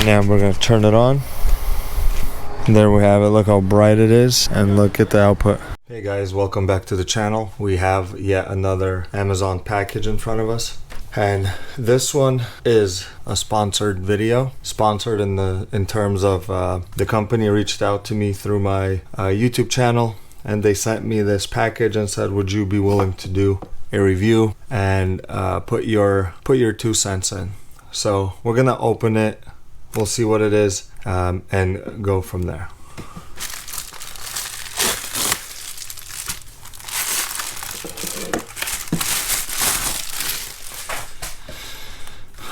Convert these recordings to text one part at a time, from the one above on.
Now we're going to turn it on. And there we have it. Look how bright it is, and look at the output. Hey guys, welcome back to the channel. We have yet another Amazon package in front of us, and this one is a sponsored video. Sponsored in terms of the company reached out to me through my YouTube channel, and they sent me this package and said, would you be willing to do a review and put your 2 cents in? So we're gonna open it, we'll see what it is, and go from there.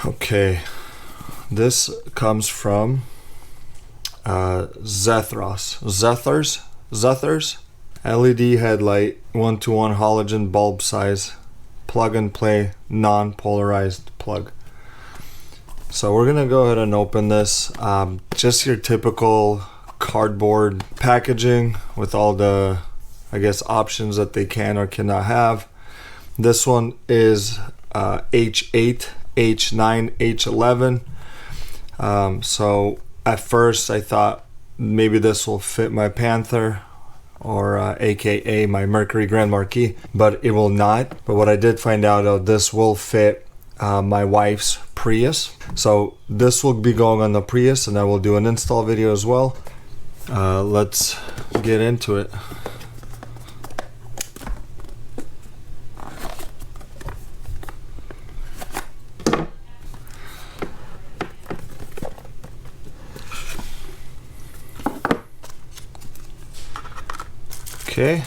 Okay, this comes from Zethors LED headlight 1:1 halogen bulb size plug and play non-polarized plug. So we're gonna go ahead and open this. Just your typical cardboard packaging with all the, I guess, options that they can or cannot have. This one is H8, H9, H11. So at first I thought maybe this will fit my Panther, or aka my Mercury Grand Marquis, but it will not. But what I did find out, this will fit my wife's Prius. So this will be going on the Prius, and I will do an install video as well. Let's get into it. Okay,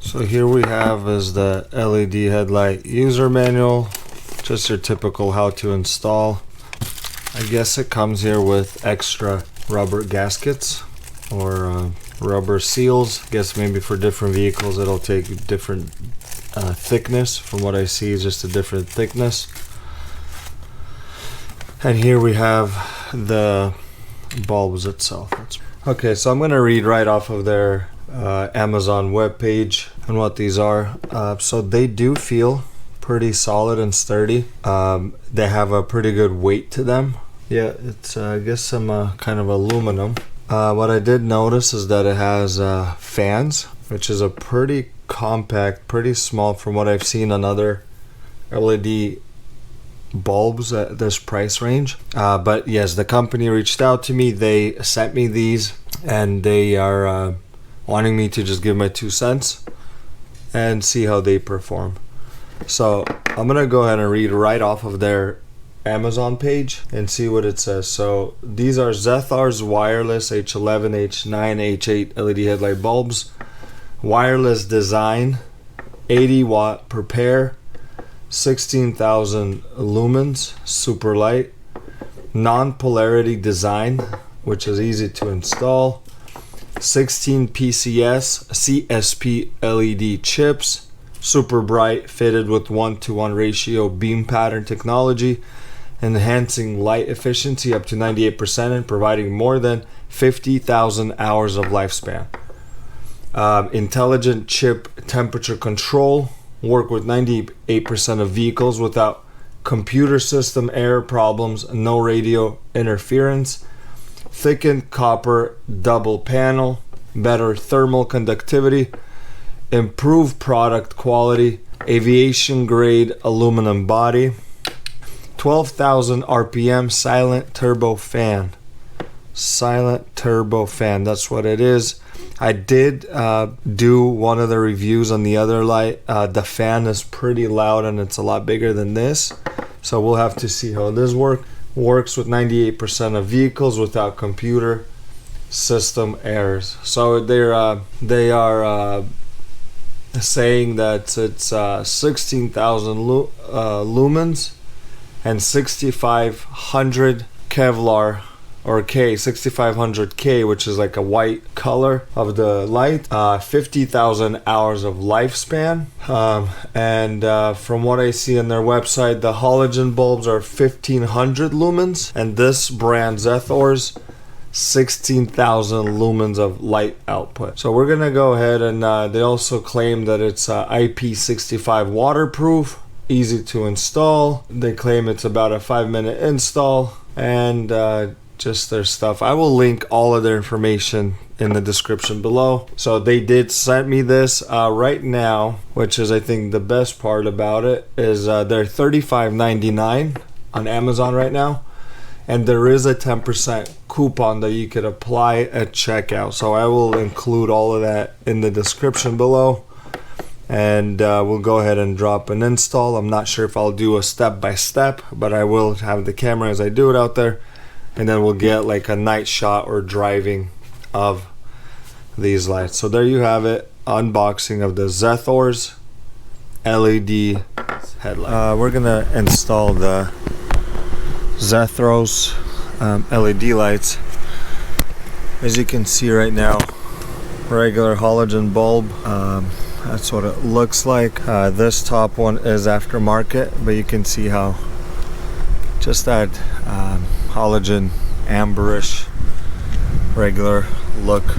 so here we have is the LED headlight user manual, just your typical how to install. I guess it comes here with extra rubber gaskets or rubber seals. I guess maybe for different vehicles it'll take different thickness. From what I see, is just a different thickness. And here we have the bulbs itself. Okay, so I'm going to read right off of their Amazon webpage and what these are. So they do feel pretty solid and sturdy. They have a pretty good weight to them. Yeah, it's I guess some kind of aluminum. What I did notice is that it has fans, which is a pretty compact, pretty small from what I've seen on other LED bulbs at this price range. But yes, the company reached out to me. They sent me these, and they are wanting me to just give my 2 cents and see how they perform. So I'm gonna go ahead and read right off of their Amazon page and see what it says. So these are Zethors wireless H11, H9, H8 LED headlight bulbs. Wireless design, 80 watt per pair, 16,000 lumens, super light. Non-Polarity Design, which is easy to install. 16 PCS CSP LED chips, super bright, fitted with 1:1 ratio beam pattern technology, enhancing light efficiency up to 98% and providing more than 50,000 hours of lifespan. Intelligent chip temperature control, work with 98% of vehicles without computer system error problems, no radio interference. Thickened Copper Double Panel, better thermal conductivity, improved product quality. Aviation-Grade Aluminum Body, 12,000 RPM silent turbo fan. Silent turbo fan, that's what it is. I did do one of the reviews on the other light. The fan is pretty loud and it's a lot bigger than this, so we'll have to see how this works with 98% of vehicles without computer system errors. So they are saying that it's 16,000 lumens and 6,500 Kevlar or K, 6500K, which is like a white color of the light. 50,000 hours of lifespan. From what I see on their website, the halogen bulbs are 1500 lumens, and this brand Zethors 16,000 lumens of light output. So we're gonna go ahead and they also claim that it's IP65 waterproof, easy to install. They claim it's about a 5-minute install, and just their stuff. I will link all of their information in the description below. So they did send me this right now, which is I think the best part about it is they're $35.99 on Amazon right now, and there is a 10% coupon that you could apply at checkout. So I will include all of that in the description below, and we'll go ahead and drop an install. I'm not sure if I'll do a step-by-step, but I will have the camera as I do it out there, and then we'll get like a night shot or driving of these lights. So there you have it, unboxing of the Zethors LED headlight. We're gonna install the Zethors LED lights. As you can see right now, regular halogen bulb. That's what it looks like. This top one is aftermarket, but you can see how just that halogen amberish regular look.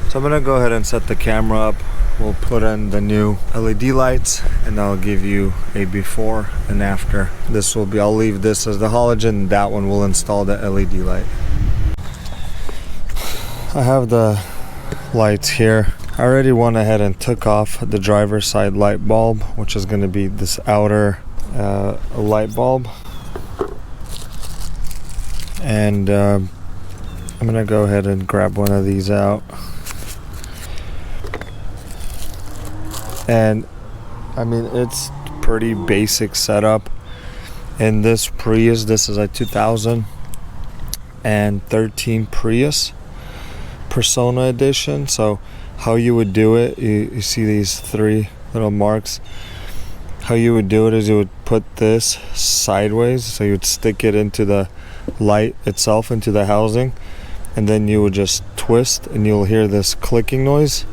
So I'm gonna go ahead and set the camera up. We'll put in the new LED lights, and I'll give you a before and after. This will be, I'll leave this as the halogen, that one will install the LED light. I have the lights here. I already went ahead and took off the driver's side light bulb, which is gonna be this outer light bulb. And I'm gonna go ahead and grab one of these out. And I mean, it's pretty basic setup. In this Prius, this is a 2013 Prius Persona edition. So how you would do it, you see these 3 little marks. How you would do it is you would put this sideways, so you would stick it into the light itself, into the housing, and then you would just twist, and you'll hear this clicking noise.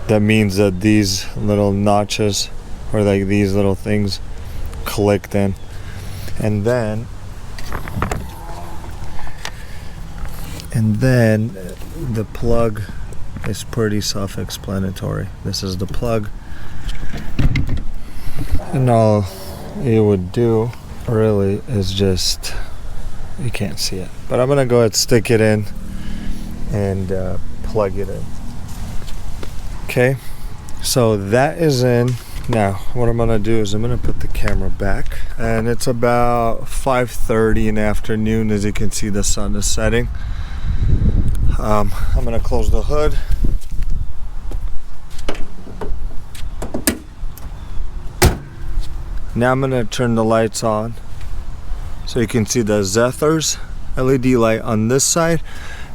That means that these little notches, or like these little things, clicked in. And then the plug is pretty self-explanatory. This is the plug, and all you would do really is just, you can't see it, but I'm gonna go ahead and stick it in and plug it in. Okay, so that is in. Now what I'm gonna do is I'm gonna put the camera back, and it's about 5:30 in the afternoon. As you can see, the sun is setting. I'm gonna close the hood. Now I'm gonna turn the lights on, so you can see the Zethors LED light on this side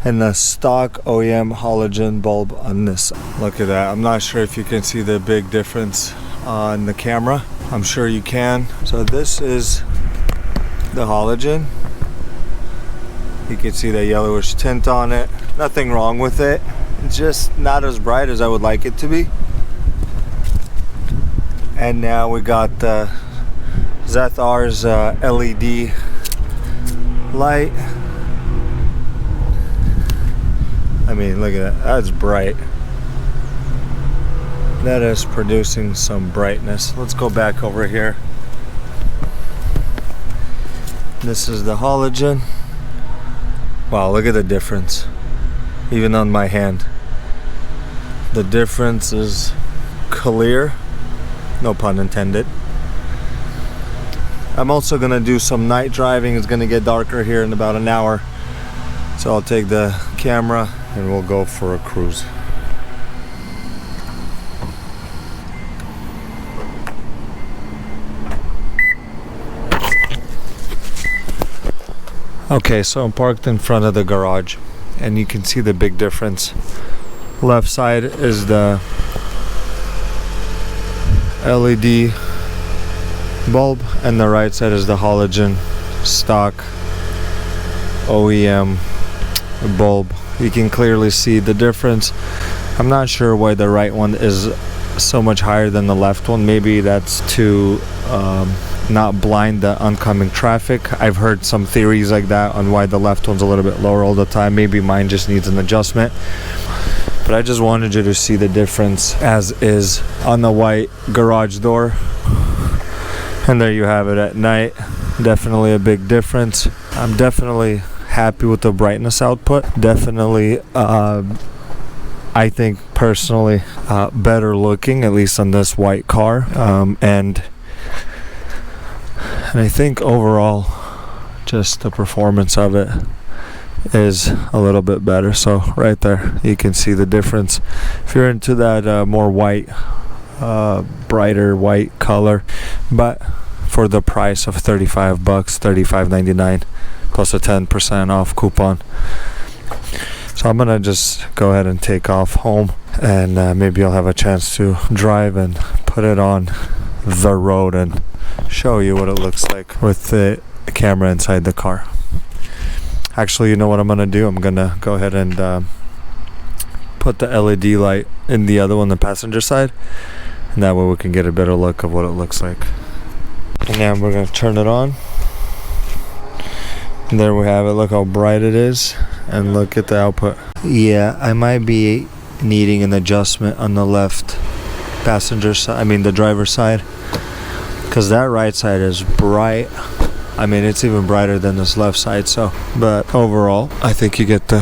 and the stock OEM halogen bulb on this side. Look at that. I'm not sure if you can see the big difference on the camera. I'm sure you can. So this is the halogen. You can see the yellowish tint on it. Nothing wrong with it. It's just not as bright as I would like it to be. And now we got the Zethors LED light. I mean, look at that. That's bright. That is producing some brightness. Let's go back over here. This is the halogen. Wow, look at the difference. Even on my hand. The difference is clear. No pun intended. I'm also gonna do some night driving. It's gonna get darker here in about an hour. So I'll take the camera and we'll go for a cruise. Okay, so I'm parked in front of the garage, and you can see the big difference. Left side is the LED bulb, and the right side is the halogen stock OEM bulb. You can clearly see the difference. I'm not sure why the right one is so much higher than the left one. Maybe that's to not blind the oncoming traffic. I've heard some theories like that on why the left one's a little bit lower all the time. Maybe mine just needs an adjustment. But I just wanted you to see the difference as is on the white garage door. And there you have it at night. Definitely a big difference. I'm definitely happy with the brightness output. Definitely, I think personally, better looking, at least on this white car. And I think overall, just the performance of it is a little bit better. So right there, you can see the difference. If you're into that more white, brighter white color, but for the price of $35, $35.99 plus a 10% off coupon. So I'm gonna just go ahead and take off home, and maybe I'll have a chance to drive and put it on the road and show you what it looks like with the camera inside the car. Actually, you know what I'm gonna do? I'm gonna go ahead and put the LED light in the other one, the passenger side, and that way we can get a better look of what it looks like. And now we're gonna turn it on. And there we have it. Look how bright it is, and look at the output. Yeah, I might be needing an adjustment on the left passenger side, I mean the driver's side, because that right side is bright. I mean, it's even brighter than this left side. So, but overall, I think you get the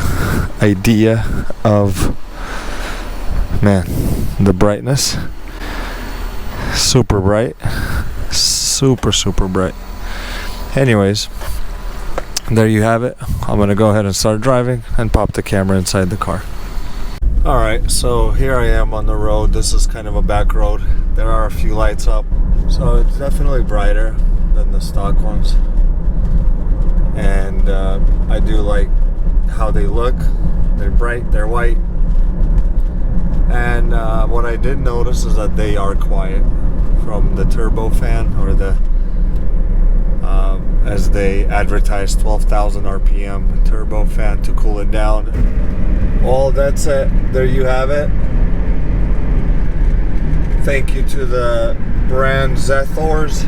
idea of, man, the brightness. Super bright. Super bright. Anyways, there you have it. I'm gonna go ahead and start driving and pop the camera inside the car. Alright, so here I am on the road. This is kind of a back road. There are a few lights up, so it's definitely brighter than the stock ones, and I do like how they look. They're bright, they're white, and what I did notice is that they are quiet from the turbo fan, or the as they advertise 12,000 RPM turbo fan to cool it down. Well, that's it. There you have it. Thank you to the brand Zethors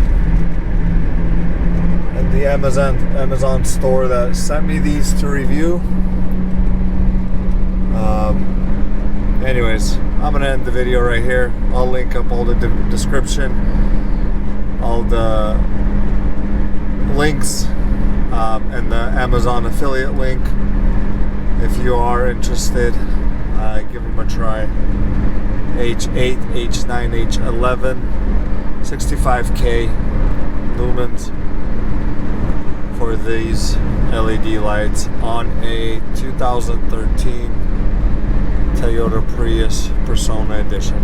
and the Amazon store that sent me these to review. Anyways, I'm gonna end the video right here. I'll link up all the description, all the links, and the Amazon affiliate link. If you are interested, give them a try. H8, H9, H11, 65K lumens for these LED lights on a 2013 Toyota Prius Persona Edition.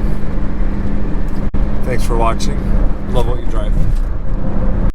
Thanks for watching. Love what you drive.